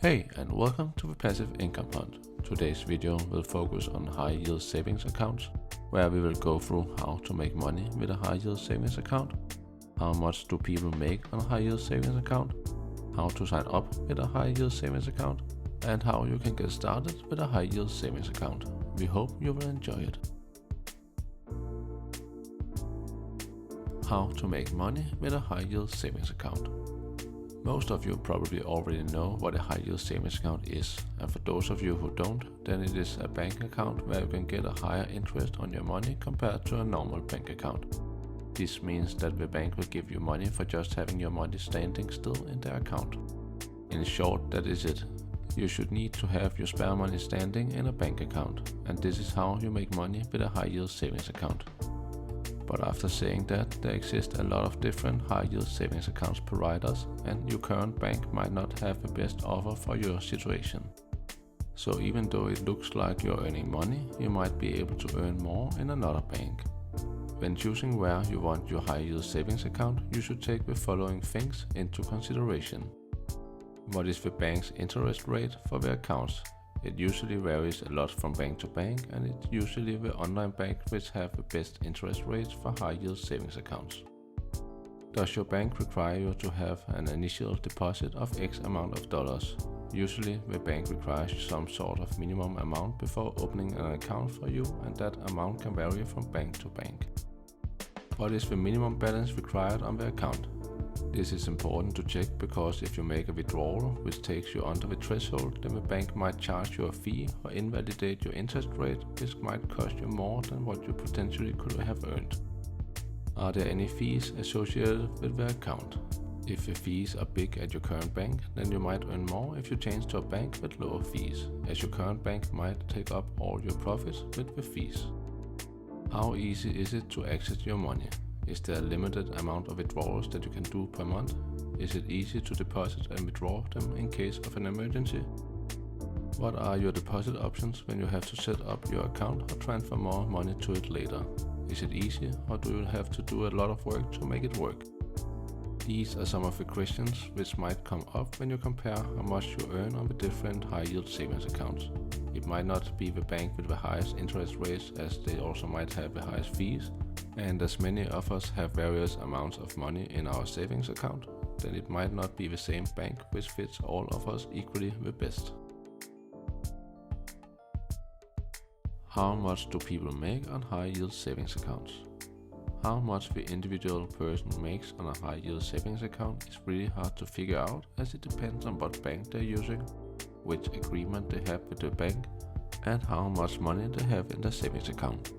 Hey, and welcome to the Passive Income Hunt. Today's video will focus on high yield savings accounts, where we will go through how to make money with a high yield savings account, how much do people make on a high yield savings account, how to sign up with a high yield savings account, and how you can get started with a high yield savings account. We hope you will enjoy it. How to make money with a high yield savings account. Most of you probably already know what a high yield savings account is, and for those of you who don't, then it is a bank account where you can get a higher interest on your money compared to a normal bank account. This means that the bank will give you money for just having your money standing still in their account. In short, that is it. You should need to have your spare money standing in a bank account, and this is how you make money with a high yield savings account. But after saying that, there exist a lot of different high yield savings accounts providers, and your current bank might not have the best offer for your situation. So even though it looks like you're earning money, you might be able to earn more in another bank. When choosing where you want your high yield savings account, you should take the following things into consideration. What is the bank's interest rate for the accounts? It usually varies a lot from bank to bank, and it's usually the online bank which have the best interest rates for high yield savings accounts. Does your bank require you to have an initial deposit of X amount of dollars? Usually the bank requires some sort of minimum amount before opening an account for you, and that amount can vary from bank to bank. What is the minimum balance required on the account? This is important to check because if you make a withdrawal which takes you under the threshold, then the bank might charge you a fee or invalidate your interest rate, which might cost you more than what you potentially could have earned. Are there any fees associated with the account? If the fees are big at your current bank, then you might earn more if you change to a bank with lower fees, as your current bank might take up all your profits with the fees. How easy is it to access your money? Is there a limited amount of withdrawals that you can do per month? Is it easy to deposit and withdraw them in case of an emergency? What are your deposit options when you have to set up your account or transfer more money to it later? Is it easy, or do you have to do a lot of work to make it work? These are some of the questions which might come up when you compare how much you earn on the different high yield savings accounts. It might not be the bank with the highest interest rates, as they also might have the highest fees. And as many of us have various amounts of money in our savings account, then it might not be the same bank which fits all of us equally the best. How much do people make on high yield savings accounts? How much the individual person makes on a high yield savings account is really hard to figure out, as it depends on what bank they're using, which agreement they have with the bank, and how much money they have in their savings account.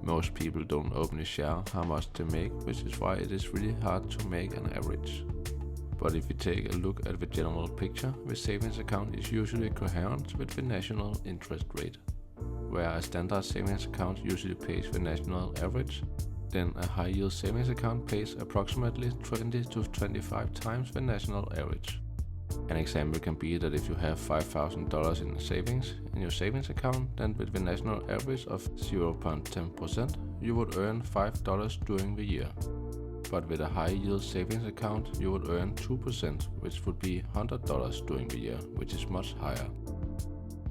Most people don't openly share how much they make, which is why it is really hard to make an average. But if you take a look at the general picture, the savings account is usually coherent with the national interest rate. Where a standard savings account usually pays the national average, then a high yield savings account pays approximately 20 to 25 times the national average. An example can be that if you have $5,000 in savings in your savings account, then with the national average of 0.10%, you would earn $5 during the year. But with a high yield savings account, you would earn 2%, which would be $100 during the year, which is much higher.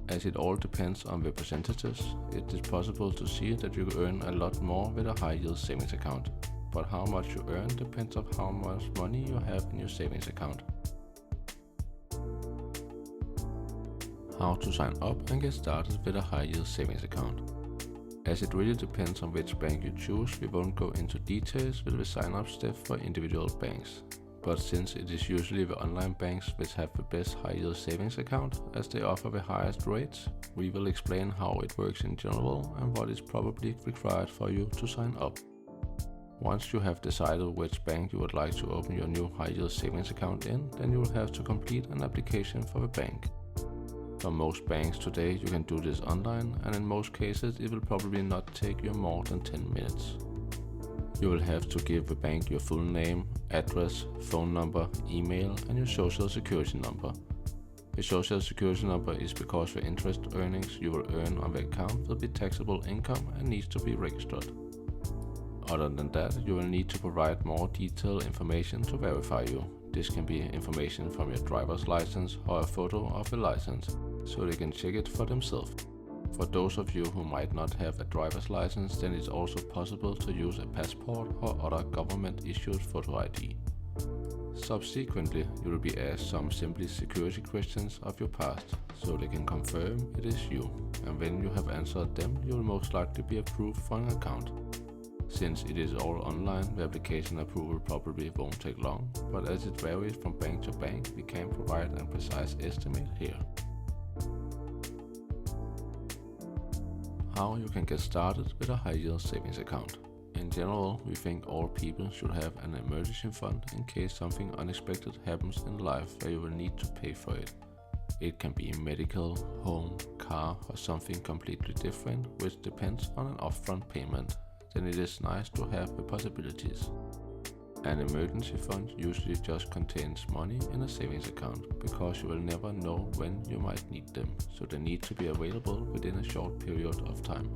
As it all depends on the percentages, it is possible to see that you earn a lot more with a high yield savings account. But how much you earn depends on how much money you have in your savings account. How to sign up and get started with a high yield savings account. As it really depends on which bank you choose, we won't go into details with the sign up step for individual banks. But since it is usually the online banks which have the best high yield savings account, as they offer the highest rates, we will explain how it works in general and what is probably required for you to sign up. Once you have decided which bank you would like to open your new high yield savings account in, then you will have to complete an application for the bank. For most banks today, you can do this online, and in most cases it will probably not take you more than 10 minutes. You will have to give the bank your full name, address, phone number, email, and your social security number. The social security number is because the interest earnings you will earn on the account will be taxable income and needs to be registered. Other than that, you will need to provide more detailed information to verify you. This can be information from your driver's license or a photo of a license, so they can check it for themselves. For those of you who might not have a driver's license, then it's also possible to use a passport or other government-issued photo ID. Subsequently, you will be asked some simple security questions of your past, so they can confirm it is you, and when you have answered them, you will most likely be approved for an account. Since it is all online, the application approval probably won't take long, but as it varies from bank to bank, we can't provide a precise estimate here. How you can get started with a high-yield savings account. In general, we think all people should have an emergency fund in case something unexpected happens in life where you will need to pay for it. It can be medical, home, car, or something completely different, which depends on an upfront payment. Then it is nice to have the possibilities. An emergency fund usually just contains money in a savings account, because you will never know when you might need them, so they need to be available within a short period of time.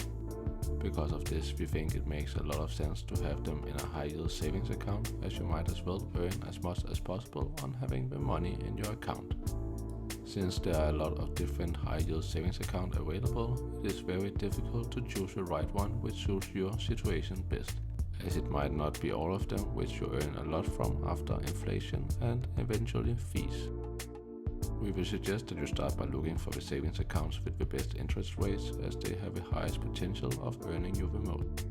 Because of this, we think it makes a lot of sense to have them in a high-yield savings account, as you might as well earn as much as possible on having the money in your account. Since there are a lot of different high-yield savings accounts available, it is very difficult to choose the right one which suits your situation best, as it might not be all of them which you earn a lot from after inflation and eventually fees. We will suggest that you start by looking for the savings accounts with the best interest rates, as they have the highest potential of earning you the most.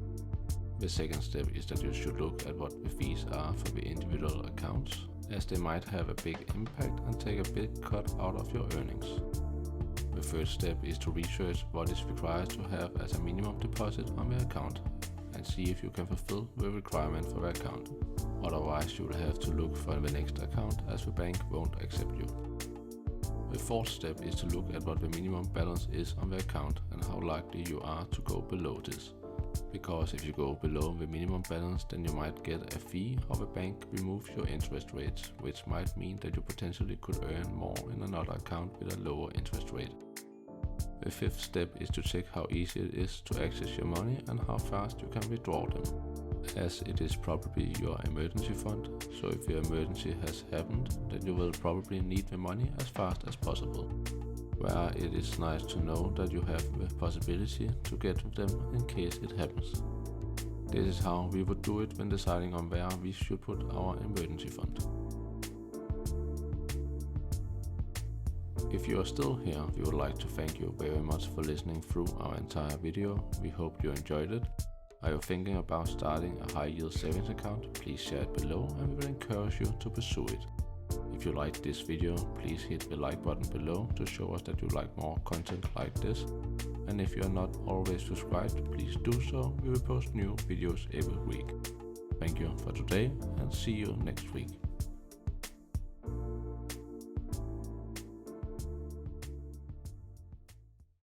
The second step is that you should look at what the fees are for the individual accounts, as they might have a big impact and take a big cut out of your earnings. The third step is to research what is required to have as a minimum deposit on the account, and see if you can fulfill the requirement for the account. Otherwise, you will have to look for the next account, as the bank won't accept you. The fourth step is to look at what the minimum balance is on the account and how likely you are to go below this. Because if you go below the minimum balance, then you might get a fee, or the bank removes your interest rates, which might mean that you potentially could earn more in another account with a lower interest rate. The fifth step is to check how easy it is to access your money and how fast you can withdraw them, as it is probably your emergency fund, so if your emergency has happened, then you will probably need the money as fast as possible. Where it is nice to know that you have the possibility to get them in case it happens. This is how we would do it when deciding on where we should put our emergency fund. If you are still here, we would like to thank you very much for listening through our entire video. We hope you enjoyed it. Are you thinking about starting a high-yield savings account? Please share it below, and we will encourage you to pursue it. If you liked this video, please hit the like button below to show us that you like more content like this. And if you are not always subscribed, please do so. We will post new videos every week. Thank you for today, and see you next week.